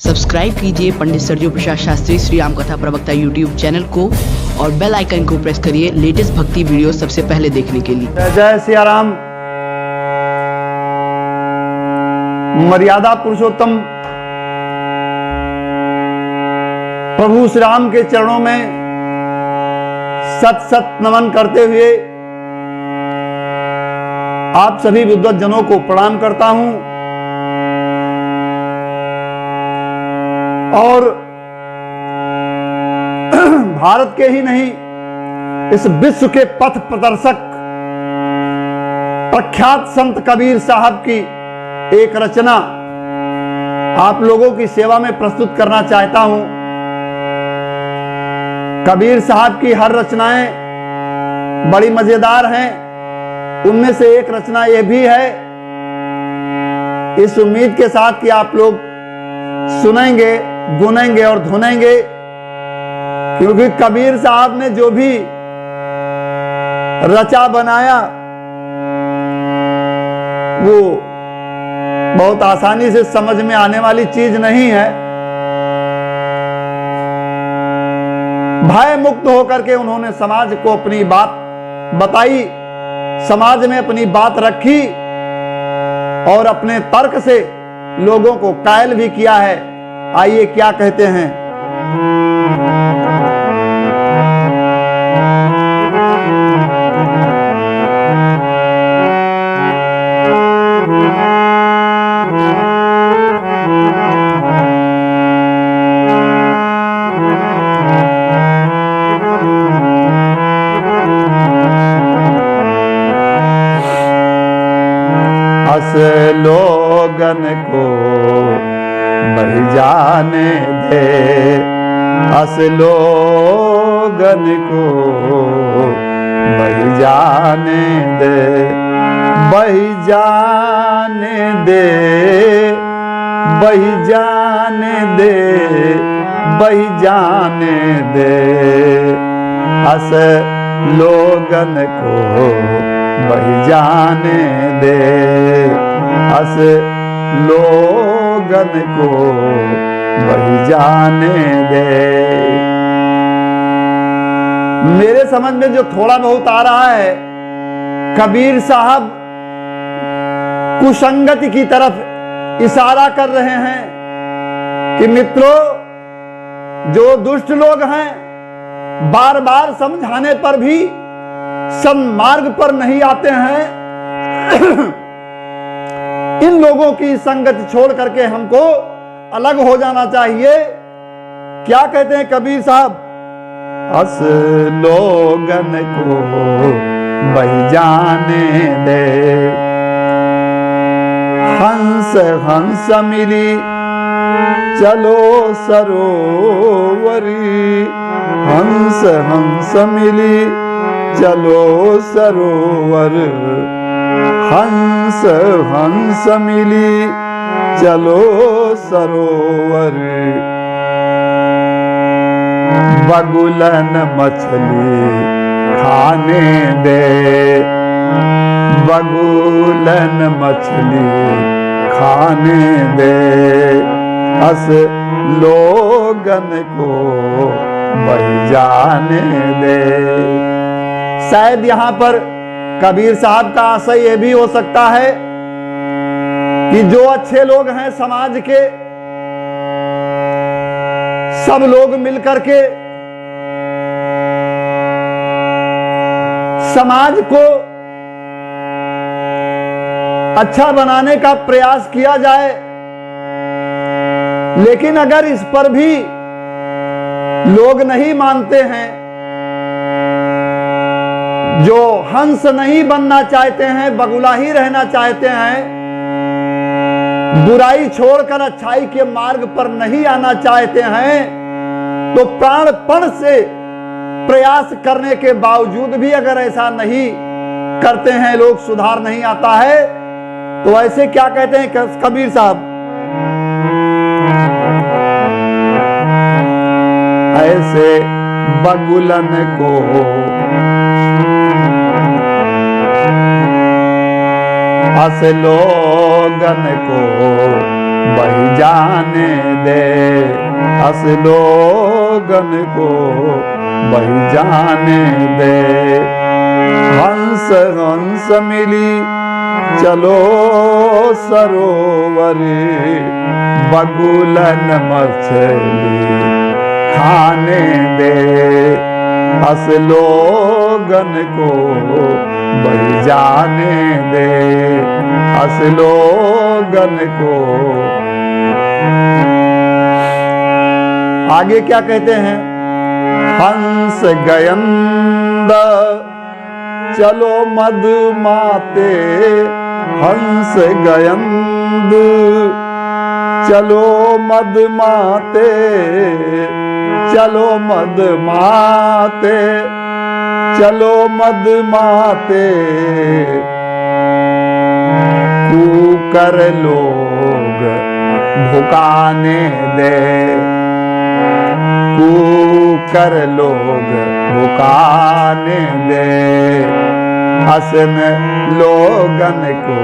Subscribe कीजिए पंडित सरजू प्रसाद शास्त्री श्री राम कथा प्रवक्ता यूट्यूब चैनल को और बेल आइकन को प्रेस करिए लेटेस्ट भक्ति वीडियो सबसे पहले देखने के लिए। जय जय सिया राम। मर्यादा पुरुषोत्तम प्रभु श्री राम के चरणों में सत सत नमन करते हुए आप सभी विद्वत जनों को प्रणाम करता हूं और भारत के ही नहीं इस विश्व के पथ प्रदर्शक प्रख्यात संत कबीर साहब की एक रचना आप लोगों की सेवा में प्रस्तुत करना चाहता हूं। कबीर साहब की हर रचनाएं बड़ी मजेदार हैं। उनमें से एक रचना यह भी है, इस उम्मीद के साथ कि आप लोग सुनेंगे, गुनेंगे और धुनेंगे, क्योंकि कबीर साहब ने जो भी रचा बनाया वो बहुत आसानी से समझ में आने वाली चीज नहीं है। भय मुक्त होकर के उन्होंने समाज को अपनी बात बताई, समाज में अपनी बात रखी और अपने तर्क से लोगों को कायल भी किया है। आइए क्या कहते हैं। हंस लोगन को बहि जाने दे, हंस लोगन को बहि जाने दे, बहि जाने दे, बहि जाने दे, बहि जाने दे, हंस लोगन को बहि जाने दे, हंस लोगन को बहि जाने दे। मेरे समझ में जो थोड़ा बहुत आ रहा है, कबीर साहब कुसंगति की तरफ इशारा कर रहे हैं कि मित्रों, जो दुष्ट लोग हैं बार बार समझाने पर भी सन्मार्ग पर नहीं आते हैं, इन लोगों की संगति छोड़ करके हमको अलग हो जाना चाहिए। क्या कहते हैं कबीर साहब? हंस लोगन को बहि जाने दे, हंस हंस मिली चलो सरोवरी, हंस हंस मिली चलो सरोवर, हंस हंस मिली चलो सरोवर, बगुलन मछली खाने दे, बगुलन मछली खाने दे, हंस लोगन को बहि जाने दे। शायद यहां पर कबीर साहब का आशय यह भी हो सकता है कि जो अच्छे लोग हैं समाज के, सब लोग मिलकर के समाज को अच्छा बनाने का प्रयास किया जाए, लेकिन अगर इस पर भी लोग नहीं मानते हैं, जो हंस नहीं बनना चाहते हैं, बगुला ही रहना चाहते हैं, बुराई छोड़कर अच्छाई के मार्ग पर नहीं आना चाहते हैं, तो प्राणपण से प्रयास करने के बावजूद भी अगर ऐसा नहीं करते हैं, लोग सुधार नहीं आता है, तो ऐसे क्या कहते हैं कबीर साहब? ऐसे बगुलन को हंस लोगन को बही जाने दे, असलोगन को बही जाने दे। हंस हंस मिली चलो सरोवरी, बगुलन मछली खाने दे, असलोगन को बही जाने दे, असलोगन को। आगे क्या कहते हैं? हंस गयंद चलो मधुमाते, हंस गयंद चलो मधुमाते, चलो मधुमाते, चलो मधुमाते। कूकर लोग भुकाने दे, कूकर लोग भुकाने दे, हसन लोगन को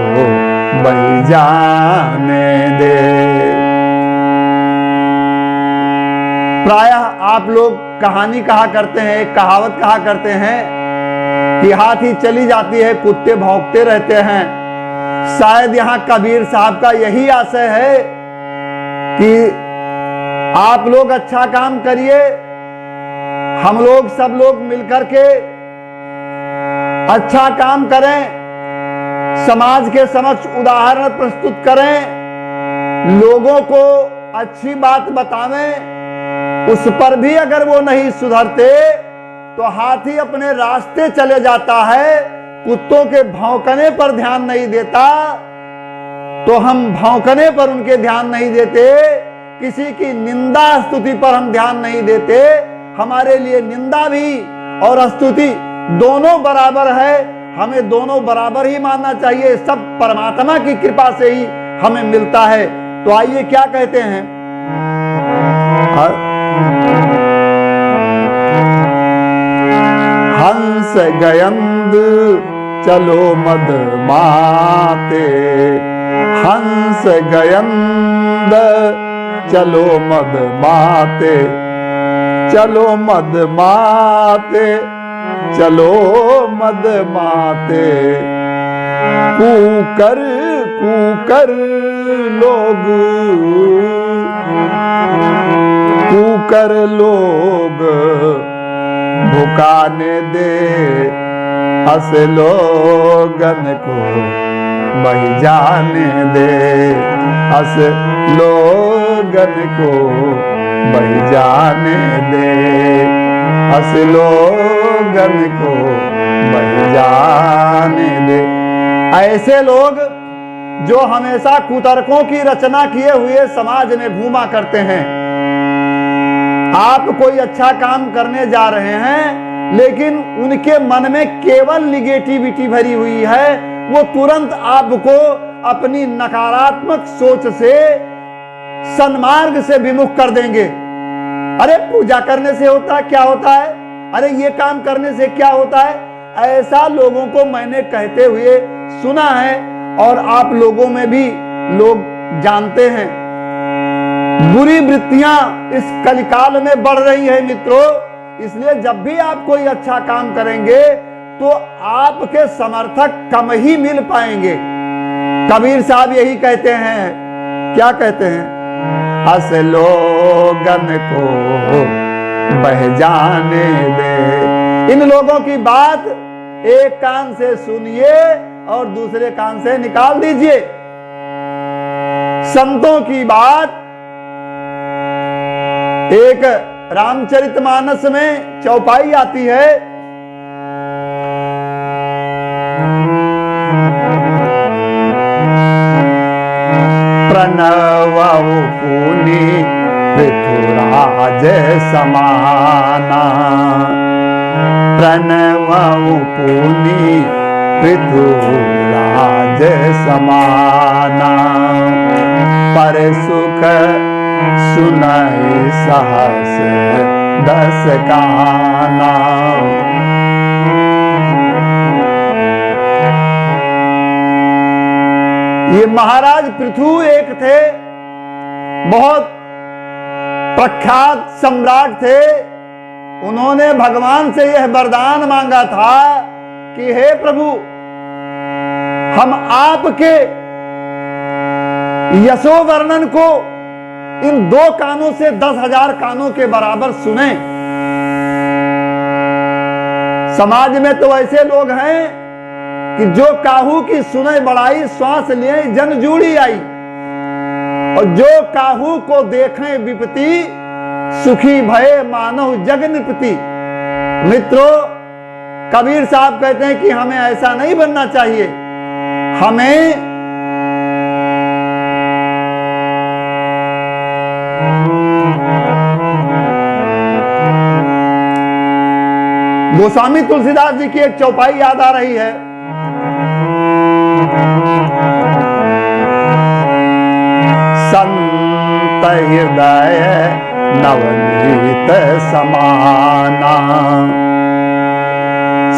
बही जाने दे। प्रायः आप लोग कहानी कहा करते हैं, एक कहावत कहा करते हैं कि हाथी चली जाती है कुत्ते भौंकते रहते हैं। शायद यहाँ कबीर साहब का यही आशय है कि आप लोग अच्छा काम करिए, हम लोग सब लोग मिलकर के अच्छा काम करें, समाज के समक्ष उदाहरण प्रस्तुत करें, लोगों को अच्छी बात बतावें। उस पर भी अगर वो नहीं सुधरते तो हाथी अपने रास्ते चले जाता है, कुत्तों के भौंकने पर ध्यान नहीं देता, तो हम भौंकने पर उनके ध्यान नहीं देते, किसी की निंदा स्तुति पर हम ध्यान नहीं देते। हमारे लिए निंदा भी और स्तुति दोनों बराबर है, हमें दोनों बराबर ही मानना चाहिए। सब परमात्मा की कृपा से ही हमें मिलता है। तो आइए क्या कहते हैं? हंस गयंद चलो मधुमाते, हंस गयंद चलो मधुमाते, चलो मधुमाते, चलो मधुमाते। कूकर कूकर लोग, कूकर लोग भुकाने दे, असलोगन को बही जाने दे, असलोगन को बही जाने दे, असलोगन को बही जाने दे। ऐसे लोग जो हमेशा कुतर्कों की रचना किए हुए समाज में घूमा करते हैं। आप कोई अच्छा काम करने जा रहे हैं लेकिन उनके मन में केवल निगेटिविटी भरी हुई है, वो तुरंत आपको अपनी नकारात्मक सोच से सन्मार्ग से विमुख कर देंगे। अरे पूजा करने से होता क्या होता है, अरे ये काम करने से क्या होता है। ऐसा लोगों को मैंने कहते हुए सुना है और आप लोगों में भी लोग जानते हैं। बुरी वृत्तियां इस कलिकाल में बढ़ रही है मित्रों, इसलिए जब भी आप कोई अच्छा काम करेंगे तो आपके समर्थक कम ही मिल पाएंगे। कबीर साहब यही कहते हैं, क्या कहते हैं? असलोगन को बह जाने दे। इन लोगों की बात एक कान से सुनिए और दूसरे कान से निकाल दीजिए। संतों की बात एक रामचरितमानस में चौपाई आती है, प्रणव पुनि पृथुराज समाना, प्रणव पुनि पृथुराज समाना, पर सुख सुनाए सहस दस काना। ये महाराज पृथु एक थे, बहुत प्रख्यात सम्राट थे, उन्होंने भगवान से यह वरदान मांगा था कि हे प्रभु, हम आपके यशो वर्णन को इन 2 कानों से 10,000 कानों के बराबर सुने। समाज में तो ऐसे लोग हैं कि जो काहू की सुने बड़ाई, श्वास लिए जन जूड़ी आई, और जो काहू को देखें विपत्ति, सुखी भय मानव जग निपति। मित्रों, कबीर साहब कहते हैं कि हमें ऐसा नहीं बनना चाहिए। हमें गोस्वामी तुलसीदास जी की एक चौपाई याद आ रही है। संत हृदय नवनीत समाना,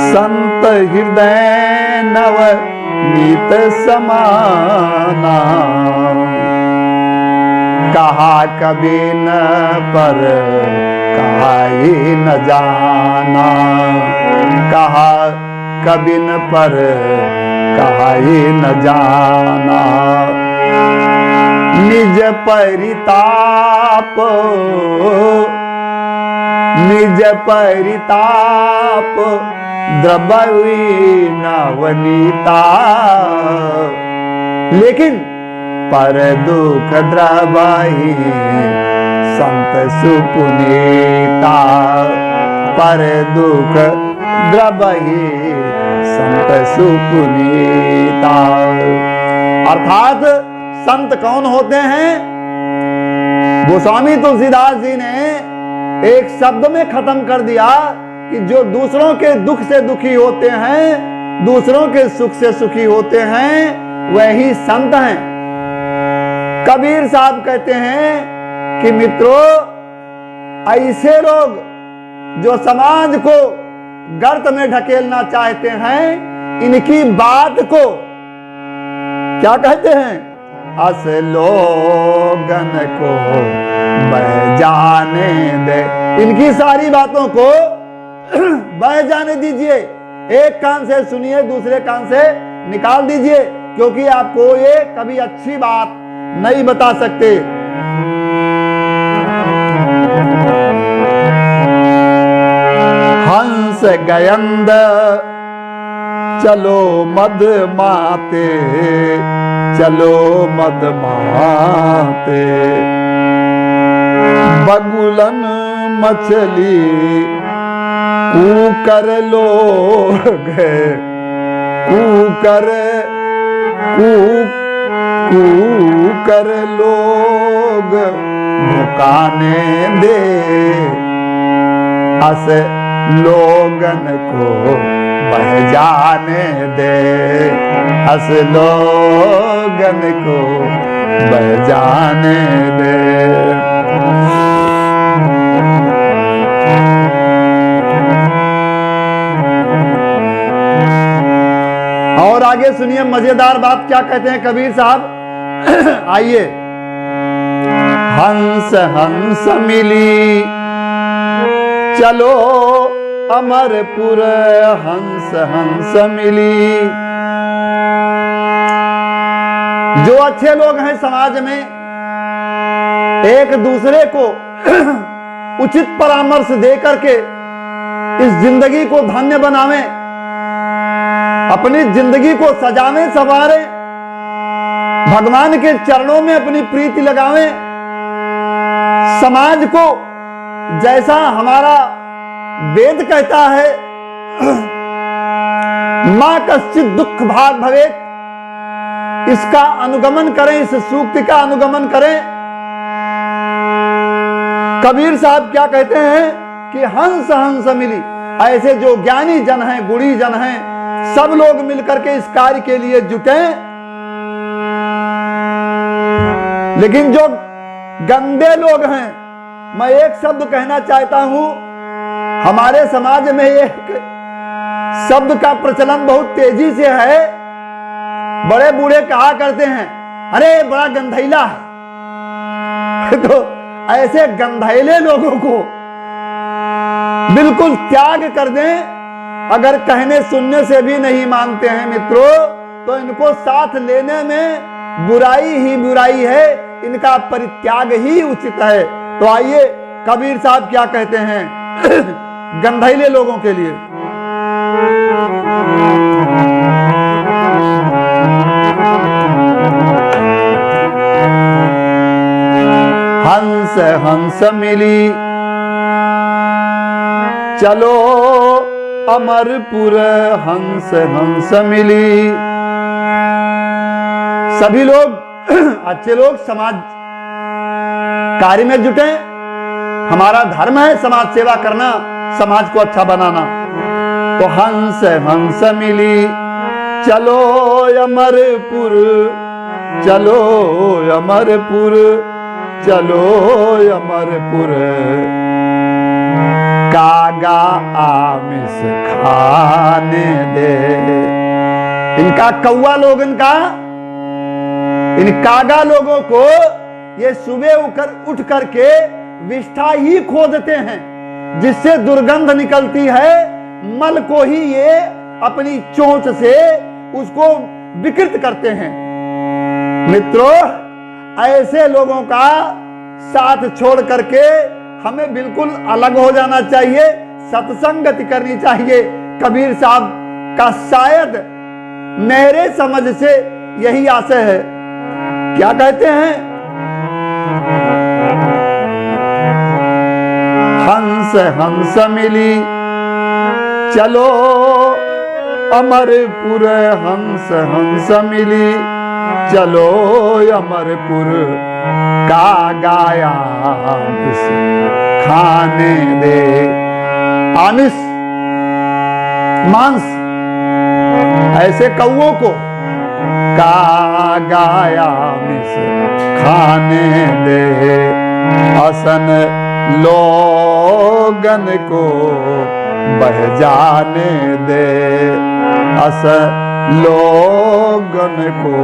संत हृदय नवनीत समाना, कहा कभी न पर कहा ही न जाना, कहा कभी न पर कहा ही न जाना। निज परिताप, निज परिताप द्रवई नवनीता, लेकिन पर दुख द्रवई संत सुपुनीता, पर दुख द्रवई संत सुपुनीता। अर्थात संत कौन होते हैं? गोस्वामी तुलसीदास जी ने एक शब्द में खत्म कर दिया कि जो दूसरों के दुख से दुखी होते हैं, दूसरों के सुख से सुखी होते हैं, वही संत हैं। कबीर साहब कहते हैं कि मित्रों, ऐसे लोग जो समाज को गर्त में ढकेलना चाहते हैं, इनकी बात को क्या कहते हैं? अस लोगन को बह जाने दे, इनकी सारी बातों को बह जाने दीजिए। एक कान से सुनिए, दूसरे कान से निकाल दीजिए, क्योंकि आपको ये कभी अच्छी बात नहीं बता सकते। हंस गयंद चलो मद माते, चलो मद माते, बगुलन मछली कूकर लोग, कूकर कूकर लोग भुकाने दे, अस लोगन को बह जाने दे, अस लोगन को बह जाने दे। और आगे सुनिए मजेदार बात क्या कहते हैं कबीर साहब। आइए। हंस हंस मिली चलो अमरपुर, हंस हंस मिली। जो अच्छे लोग हैं समाज में, एक दूसरे को उचित परामर्श दे करके इस जिंदगी को धन्य बनावें, अपनी जिंदगी को सजावें संवारें, भगवान के चरणों में अपनी प्रीति लगावें, समाज को जैसा हमारा वेद कहता है, मां कश्चित दुख भाग भवेत, इसका अनुगमन करें, इस सूक्ति का अनुगमन करें। कबीर साहब क्या कहते हैं कि हंस हंस मिली। ऐसे जो ज्ञानी जन हैं, गुणी जन हैं, सब लोग मिलकर के इस कार्य के लिए जुटे। लेकिन जो गंदे लोग हैं, मैं एक शब्द कहना चाहता हूं, हमारे समाज में एक शब्द का प्रचलन बहुत तेजी से है। बड़े बूढ़े कहा करते हैं, अरे बड़ा गंधैला है, तो ऐसे गंधैले लोगों को बिल्कुल त्याग कर दें। अगर कहने सुनने से भी नहीं मानते हैं मित्रों, तो इनको साथ लेने में बुराई ही बुराई है, इनका परित्याग ही उचित है। तो आइए कबीर साहब क्या कहते हैं गंधैले लोगों के लिए। हंस हंस मिली चलो अमरपुर, हंस हंस मिली। सभी लोग अच्छे लोग समाज कार्य में जुटे। हमारा धर्म है समाज सेवा करना, समाज को अच्छा बनाना। तो हंस हंस मिली चलो अमरपुर, चलो अमरपुर, चलो अमरपुर। कागा आमिष खाने दे। इनका कौवा लोग इन कागा लोगों को ये सुबह उठ करके विष्ठा ही खोदते हैं, जिससे दुर्गंध निकलती है। मल को ही ये अपनी चोंच से उसको विकृत करते हैं। मित्रों, ऐसे लोगों का साथ छोड़ करके हमें बिल्कुल अलग हो जाना चाहिए, सत्संगति करनी चाहिए। कबीर साहब का शायद मेरे समझ से यही आशय है। क्या कहते हैं? हंस हंस मिली चलो अमरपुर, हंस हंस मिली चलो अमरपुर। कागा आमिष खाने दे। आमिष मांस ऐसे कौओं को कागा आमिष खाने दे। असन लोगन को बह जाने दे, असन लोगन को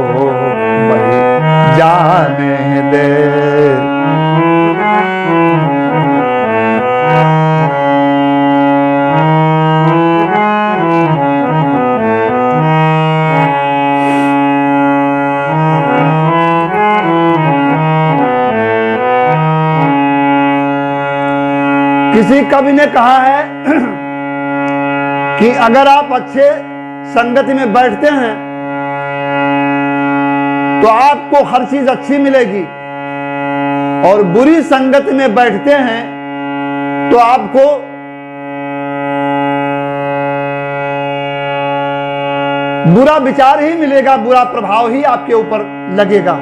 बह जाने दे। किसी कवि ने कहा है कि अगर आप अच्छे संगति में बैठते हैं तो आपको हर चीज अच्छी मिलेगी, और बुरी संगति में बैठते हैं तो आपको बुरा विचार ही मिलेगा, बुरा प्रभाव ही आपके ऊपर लगेगा।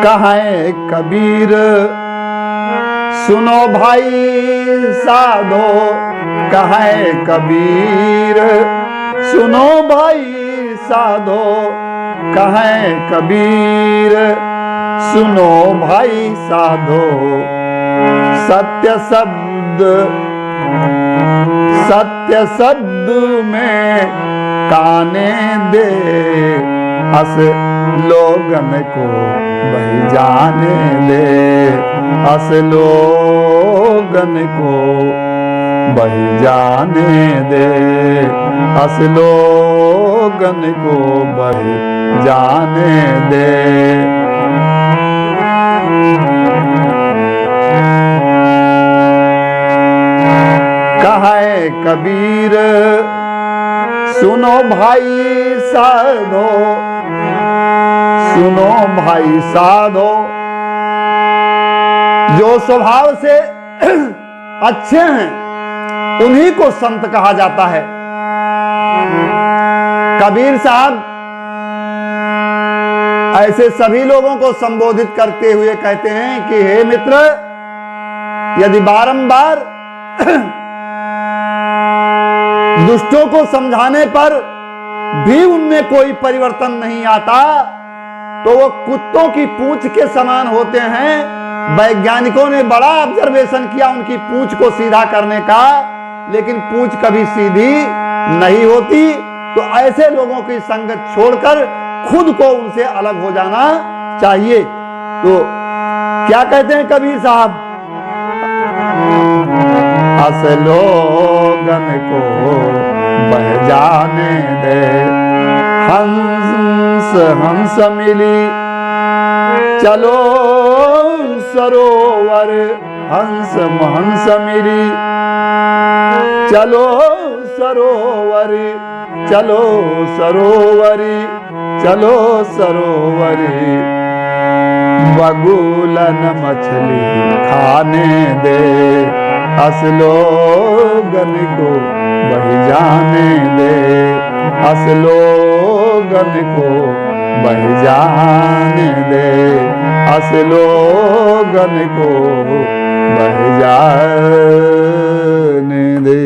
कहें कबीर सुनो भाई साधो, कहें कबीर सुनो भाई साधो, कहें कबीर सुनो भाई साधो। सत्य शब्द में काने दे, अस लोगन को बह जाने दे, अस लोगन को बह जाने दे, अस लोगन को बह जाने दे। कहे कबीर सुनो भाई साधो, सुनो भाई साधो। जो स्वभाव से अच्छे हैं उन्हीं को संत कहा जाता है। कबीर साहब ऐसे सभी लोगों को संबोधित करते हुए कहते हैं कि हे मित्र, यदि बारंबार दुष्टों को समझाने पर भी उनमें कोई परिवर्तन नहीं आता तो वो कुत्तों की पूंछ के समान होते हैं। वैज्ञानिकों ने बड़ा ऑब्जर्वेशन किया उनकी पूंछ को सीधा करने का, लेकिन पूंछ कभी सीधी नहीं होती। तो ऐसे लोगों की संगत छोड़कर खुद को उनसे अलग हो जाना चाहिए। तो क्या कहते हैं कबीर साहब, असलोगन को बह जाने दे, हंस हंस मिली चलो सरोवर, हंस हंस मिली चलो सरोवरी, चलो सरोवरी, चलो सरोवरी, बगुलन मछली खाने दे, असलोगन को बह जाने दे, असलोगन को बह जाने दे, असलोगन को बह जाने दे।